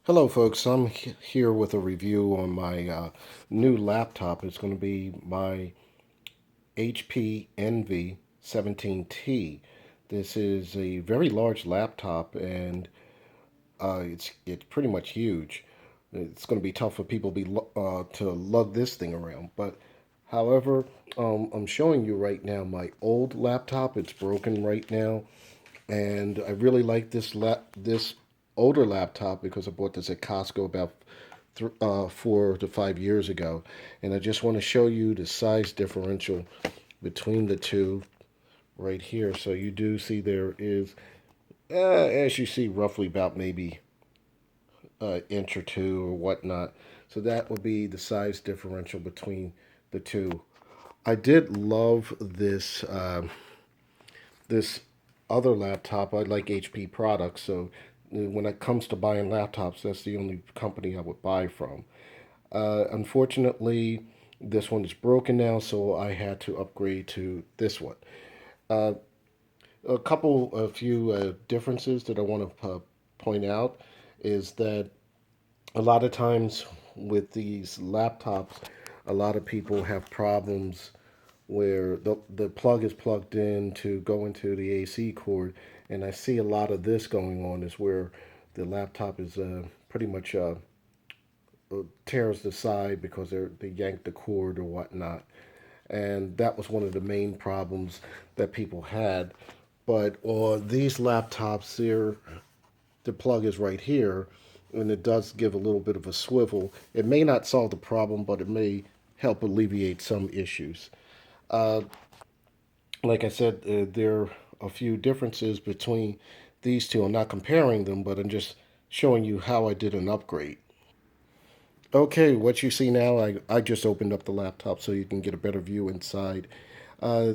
Hello, folks. I'm here with a review on my new laptop. It's going to be my HP Envy 17T. This is a very large laptop, and it's pretty much huge. It's going to be tough for people to lug this thing around. But however, I'm showing you right now my old laptop. It's broken right now, and I really like this older laptop because I bought this at Costco about 4 to 5 years ago, and I just want to show you the size differential between the two right here. So you do see there is, as you see, roughly about maybe an inch or two or whatnot. So that would be the size differential between the two. I did love this other laptop. I like HP products, so when it comes to buying laptops, that's the only company I would buy from. Unfortunately, this one is broken now, so I had to upgrade to this one. Uh, a few differences that I want to point out is that a lot of times with these laptops, a lot of people have problems where the plug is plugged in to go into the AC cord, and I see a lot of this going on is where the laptop is pretty much tears the side because they yanked the cord or whatnot, and that was one of the main problems that people had. But on these laptops, the plug is right here, and it does give a little bit of a swivel. It may not solve the problem, but it may help alleviate some issues. Uh, like I said, there are a few differences between these two. I'm not comparing them, but I'm just showing you how I did an upgrade. Okay, what you see now, I just opened up the laptop so you can get a better view inside. Uh,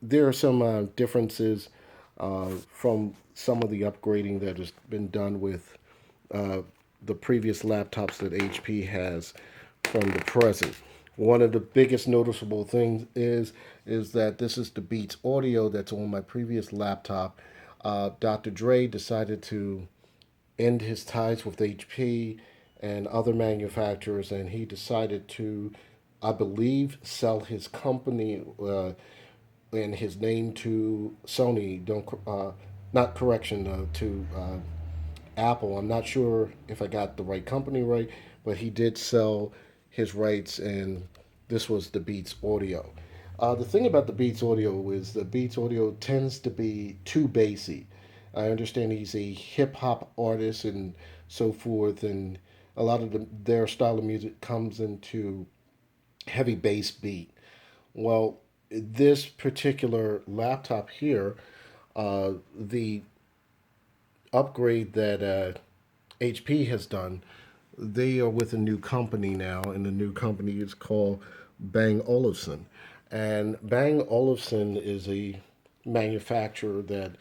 there are some differences from some of the upgrading that has been done with uh, the previous laptops that HP has from the present. One of the biggest noticeable things is that this is the Beats audio that's on my previous laptop. Dr. Dre decided to end his ties with HP and other manufacturers, and he decided to, I believe, sell his company and his name to Sony. Don't not correction to Apple. I'm not sure if I got the right company right, but he did sell his rights, and this was the Beats Audio. The thing about the Beats Audio is the Beats Audio tends to be too bassy. I understand he's a hip hop artist and so forth, and a lot of their style of music comes into heavy bass beat. Well, this particular laptop here, the upgrade that HP has done, they are with a new company now, and the new company is called Bang Olufsen. And Bang Olufsen is a manufacturer that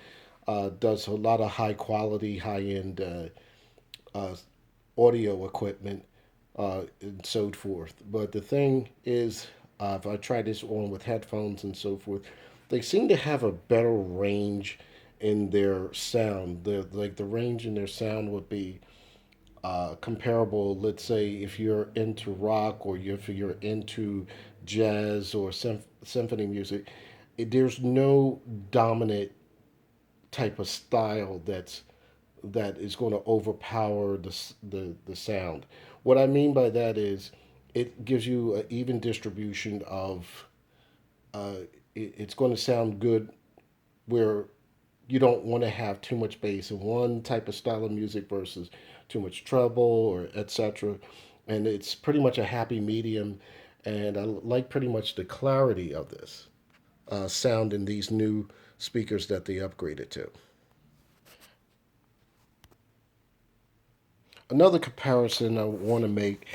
does a lot of high quality, high end uh, audio equipment and so forth. But the thing is, if I try this on with headphones and so forth, they seem to have a better range in their sound. The range in their sound would be comparable. Let's say if you're into rock or if you're into jazz or symphony music, there's no dominant type of style that is going to overpower the sound. What I mean by that is it gives you an even distribution of uh, it's going to sound good where you don't want to have too much bass in one type of style of music versus too much treble or etc. And it's pretty much a happy medium, and I like pretty much the clarity of this sound in these new speakers that they upgraded to. Another comparison I want to make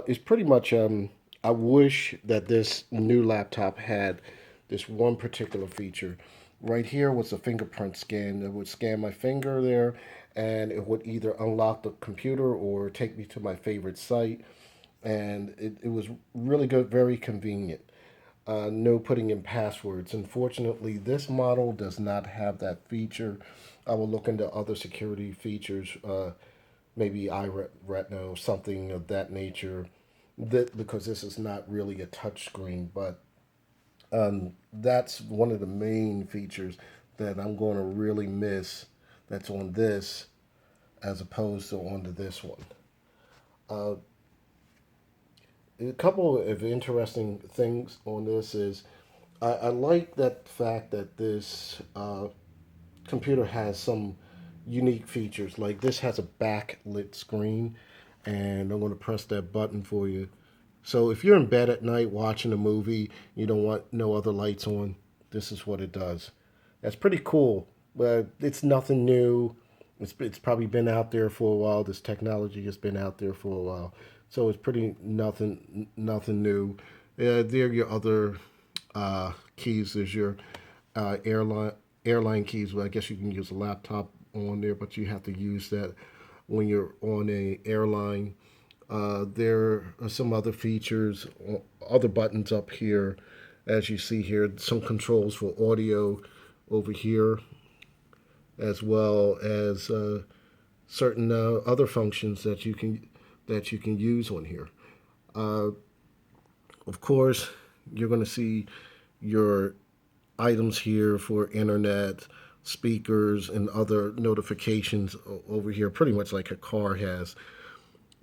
is pretty much I wish that this new laptop had this one particular feature. Right here was a fingerprint scan. It would scan my finger there, and it would either unlock the computer or take me to my favorite site. And it was really good, very convenient. No putting in passwords. Unfortunately, this model does not have that feature. I will look into other security features maybe iRetina or something of that nature. That because this is not really a touch screen, but that's one of the main features that I'm going to really miss. That's on this as opposed to onto this one. Uh, a couple of interesting things on this is I like that fact that this computer has some unique features. Like this has a backlit screen, and I'm going to press that button for you. So if you're in bed at night watching a movie, you don't want no other lights on, this is what it does. That's pretty cool. But it's nothing new. It's probably been out there for a while. This technology has been out there for a while, so it's pretty nothing new. There are your other keys. There's your airline keys. Well, I guess you can use a laptop on there, but you have to use that when you're on a airline. There are some other features, other buttons up here, as you see here. Some controls for audio over here, as well as certain other functions that you can use on here. Uh, of course, you're going to see your items here for internet, speakers, and other notifications over here, pretty much like a car has.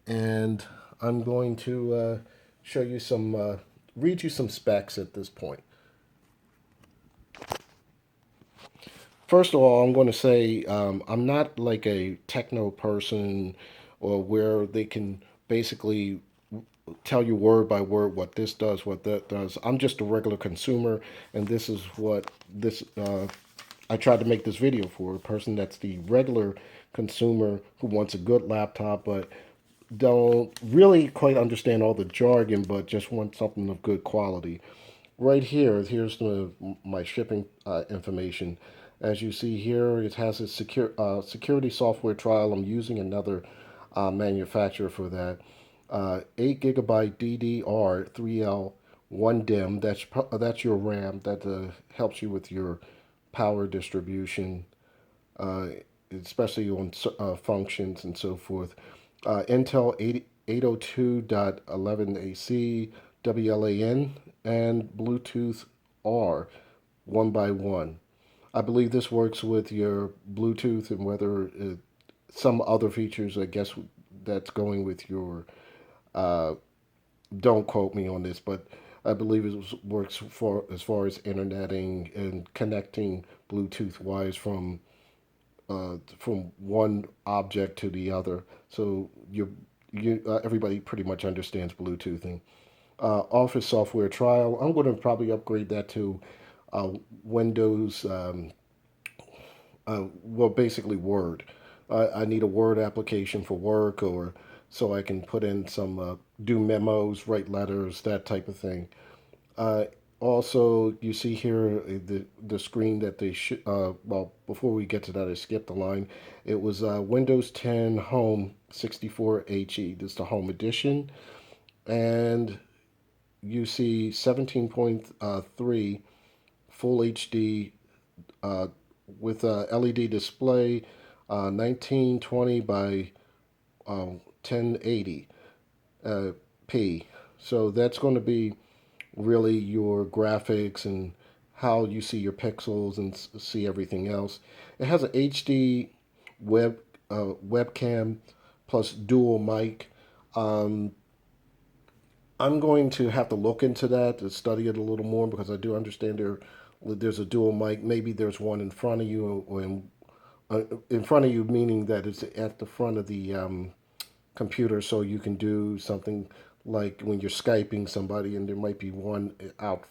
And I'm going to show you some, read you some specs at this point. First of all, I'm going to say I'm not like a techno person or where they can basically tell you word by word what this does, what that does. I'm just a regular consumer, and this is what this I tried to make this video for a person that's the regular consumer who wants a good laptop, but don't really quite understand all the jargon, but just want something of good quality. Right here, here's my shipping information. As you see here, it has a security software trial. I'm using another manufacturer for that. 8 gigabyte DDR3L, 1 DIMM. That's your RAM. That helps you with your power distribution, uh, especially on functions and so forth. Intel 802.11ac WLAN and Bluetooth R 1x1. I believe this works with your Bluetooth and whether some other features, I guess, that's going with your. Uh, don't quote me on this, but I believe it works for as far as interneting and connecting Bluetooth wires from one object to the other. So everybody pretty much understands Bluetoothing. Office software trial. I'm going to probably upgrade that to Windows. Well, basically Word. I need a Word application for work, or so I can put in some do memos, write letters, that type of thing. Uh, Also, you see here the screen that they should. Well, before we get to that, I skipped the line. It was Windows 10 Home 64HE. This is the Home Edition, and you see 17.3 Full HD uh, with a LED display, 1920 by 1080 p. So that's going to be really your graphics and how you see your pixels and see everything else. It has an HD webcam plus dual mic. Um, I'm going to have to look into that to study it a little more because I do understand there's a dual mic. Maybe there's one in front of you or in front of you, meaning that it's at the front of the computer, so you can do something like when you're Skyping somebody, and there might be one out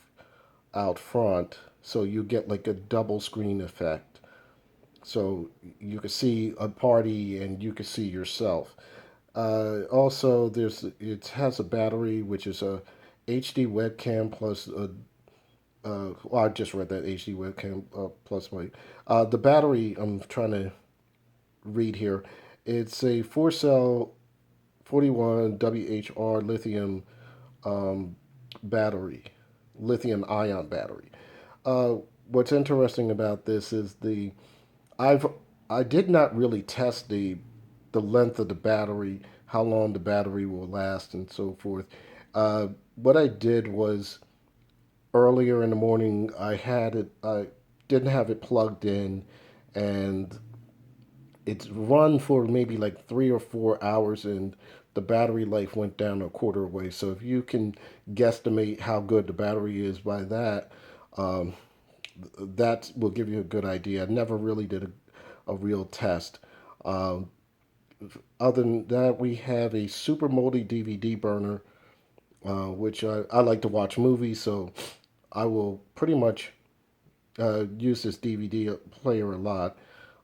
front, so you get like a double screen effect. So you can see a party and you can see yourself. Also, it has a battery which is a HD webcam plus a. Well, I just read that HD webcam plus my. The battery I'm trying to read here. It's a 4 cell 41 WHR lithium um, battery, lithium ion battery. Uh, what's interesting about this is I've I did not really test the length of the battery, how long the battery will last, and so forth. What I did was earlier in the morning, I didn't have it plugged in, and it's run for maybe like 3 or 4 hours, and the battery life went down a quarter away. So if you can guesstimate how good the battery is by that, um, that will give you a good idea. I never really did a real test. Um, Other than that, we have a super multi DVD burner, which I like to watch movies, so I will pretty much use this DVD player a lot.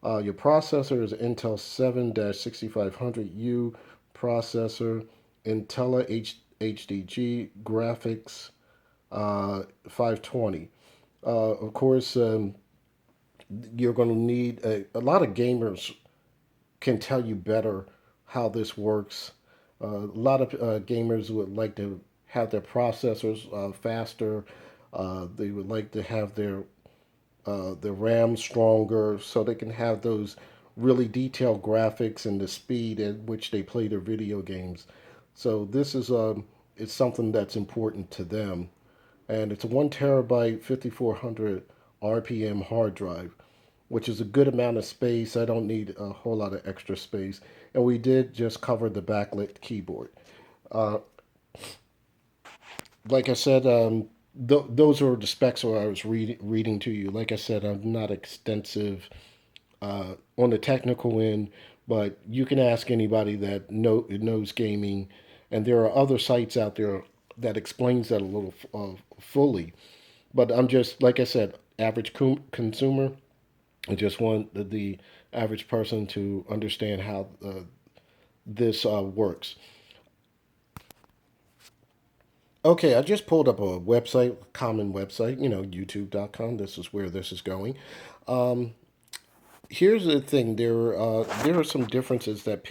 Your processor is Intel 7 6500U processor, HDG graphics 520. Of course, you're going to need a lot of gamers can tell you better how this works. A lot of gamers would like to have their processors faster. They would like to have their RAM stronger so they can have those really detailed graphics and the speed at which they play their video games. So this is it's something that's important to them, and it's a 1 terabyte 5400 RPM hard drive, which is a good amount of space. I don't need a whole lot of extra space, and we did just cover the backlit keyboard. Uh, like I said, those are the specs that I was reading to you. Like I said, I'm not extensive on the technical end, but you can ask anybody that knows gaming, and there are other sites out there that explains that a little fully. But I'm just like I said, average consumer. I just want the average person to understand how this works. Okay, I just pulled up a website, common website, youtube.com. This is where this is going. Um, Here's the thing. There are some differences that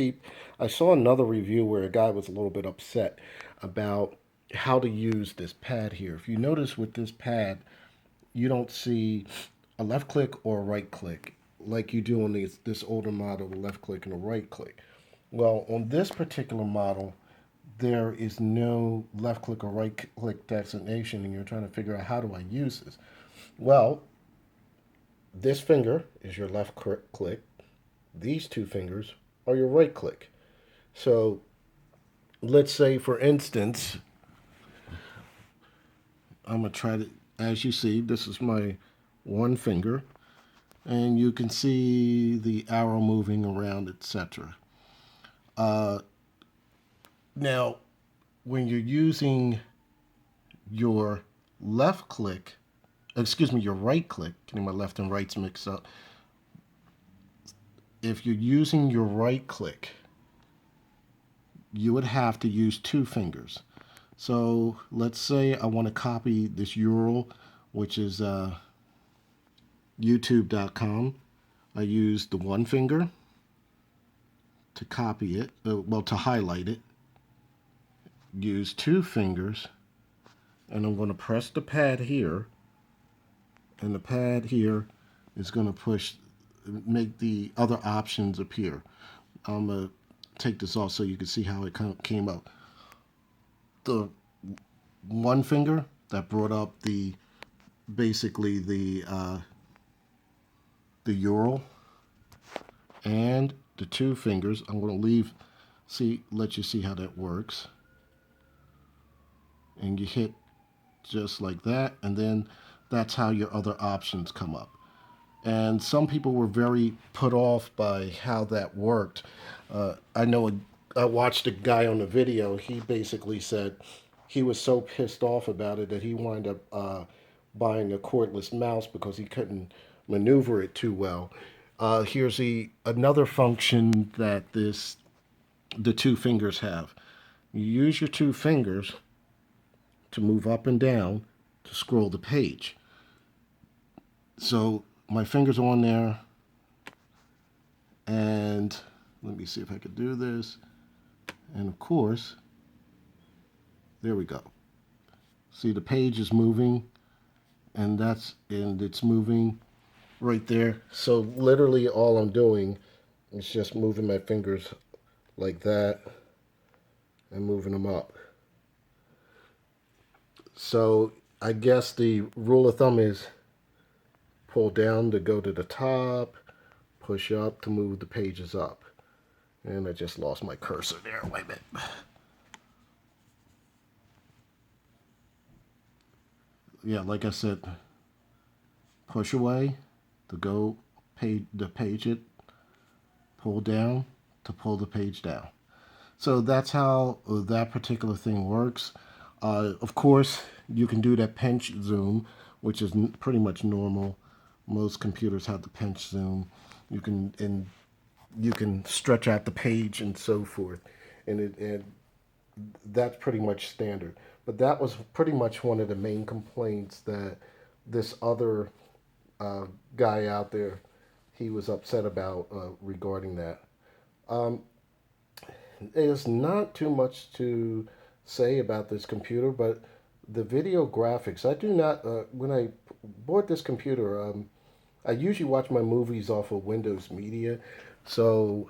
I saw another review where a guy was a little bit upset about how to use this pad here. If you notice with this pad, you don't see a left click or a right click like you do on this older model, the left click and a right click. Well, on this particular model, there is no left click or right click designation, and you're trying to figure out how do I use this. Well, this finger is your left click. These two fingers are your right click. So let's say, for instance, I'm going to try to, as you see, this is my one finger, and you can see the arrow moving around, etc. Uh, Now, when you're using your left click, excuse me, your right click, getting my left and rights mixed up. If you're using your right click, you would have to use two fingers. So let's say I want to copy this URL, which is youtube.com. I use the one finger to copy it, to highlight it. Use two fingers, and I'm going to press the pad here, and the pad here is going to make the other options appear. I'm going to take this off so you can see how it came out. The one finger that brought up basically the URL, and the two fingers. I'm going to let you see how that works. And you hit just like that, and then that's how your other options come up. And some people were very put off by how that worked. I know I watched a guy on the video. He basically said he was so pissed off about it that he wound up buying a cordless mouse because he couldn't maneuver it too well. Here's another function that the two fingers have. You use your two fingers to move up and down to scroll the page. So my fingers are on there, and let me see if I could do this. And of course, there we go. See, the page is moving, and it's moving right there. So literally all I'm doing is just moving my fingers like that and moving them up. So I guess the rule of thumb is pull down to go to the top, push up to move the pages up. And I just lost my cursor there. Wait a minute. Yeah, like I said, push away to go page it, pull down to pull the page down. So that's how that particular thing works. Of course, you can do that pinch zoom, which is pretty much normal. Most computers have the pinch zoom. You can stretch out the page and so forth, and that's pretty much standard. But that was pretty much one of the main complaints that this other uh, guy out there he was upset about regarding that. Um, there's not too much to say about this computer, but the video graphics. I do not. When I bought this computer, I usually watch my movies off of Windows Media, so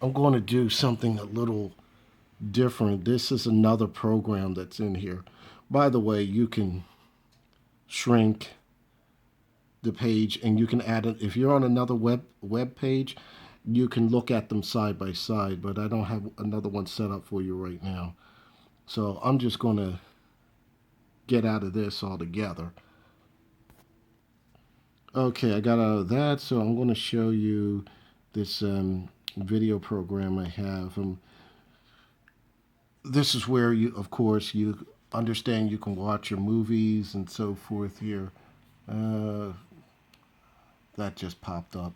I'm going to do something a little different. This is another program that's in here. By the way, you can shrink the page and you can add it. If you're on another web page, you can look at them side by side, but I don't have another one set up for you right now. So I'm just going to get out of this altogether. Okay, I got out of that, so I'm going to show you this video program I have. This is where you, of course, you understand you can watch your movies and so forth here. Uh, that just popped up.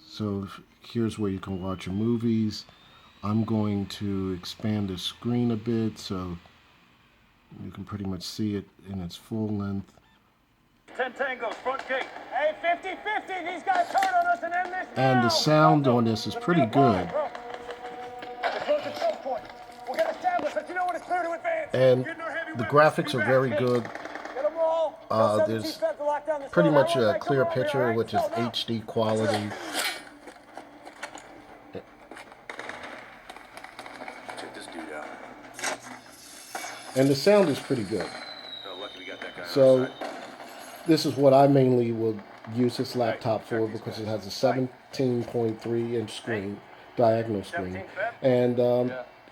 So here's where you can watch your movies. I'm going to expand the screen a bit so you can pretty much see it in its full length. 10 tangos, front gate. Hey, 50-50, these guys turn on us and end this now. And the sound on this is pretty good. And the graphics are very good. There's pretty much a clear picture, which is HD quality. Check this dude out. And the sound is pretty good. So this is what I mainly will use this laptop for because it has a 17.3-inch screen, diagonal screen. And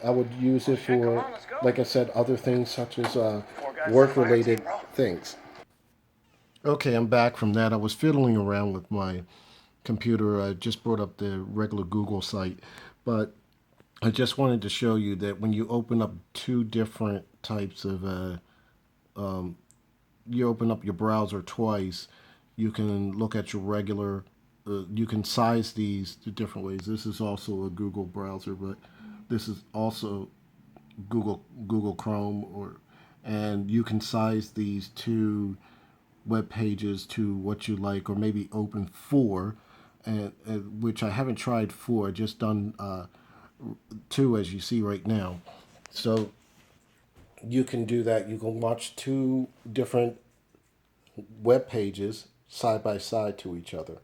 I would use it for, like I said, other things such as work-related things. Okay, I'm back from that. I was fiddling around with my computer. I just brought up the regular Google site, but I just wanted to show you that when you open up two different types of, you open up your browser twice, you can look at your regular, you can size these two different ways. This is also a Google browser, but this is also Google Chrome, and you can size these two web pages to what you like, or maybe open four, and which I haven't tried four. I just done two, as you see right now. So you can do that. You can watch two different web pages side by side to each other.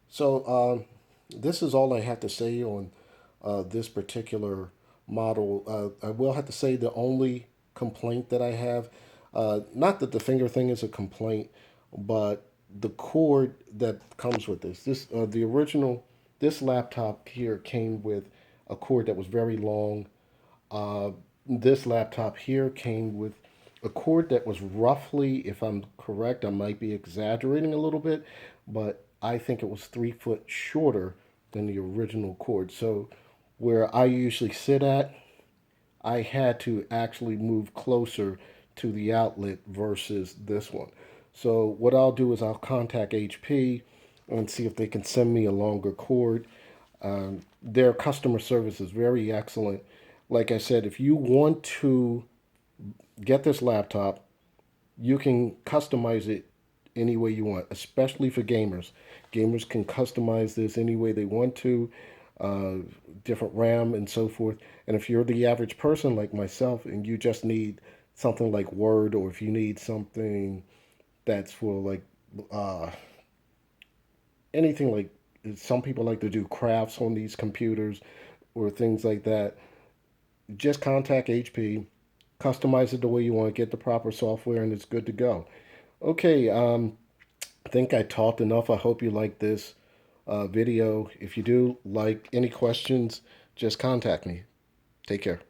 So this is all I have to say on this particular model. I will have to say the only complaint that I have, not that the finger thing is a complaint, but the cord that comes with this. The original, this laptop here came with a cord that was very long. Uh, this laptop here came with a cord that was roughly, if I'm correct, I might be exaggerating a little bit, but I think it was 3 foot shorter than the original cord. So where I usually sit at, I had to actually move closer to the outlet versus this one. So what I'll do is I'll contact HP and see if they can send me a longer cord. Their customer service is very excellent. Like I said, if you want to get this laptop, you can customize it any way you want, especially for gamers. Gamers can customize this any way they want to, uh, different RAM and so forth. And if you're the average person like myself and you just need something like Word, or if you need something that's for like uh, anything like some people like to do crafts on these computers or things like that. Just contact HP, customize it the way you want, get the proper software, and it's good to go. Okay, I think I talked enough. I hope you like this video. If you do like any questions, just contact me. Take care.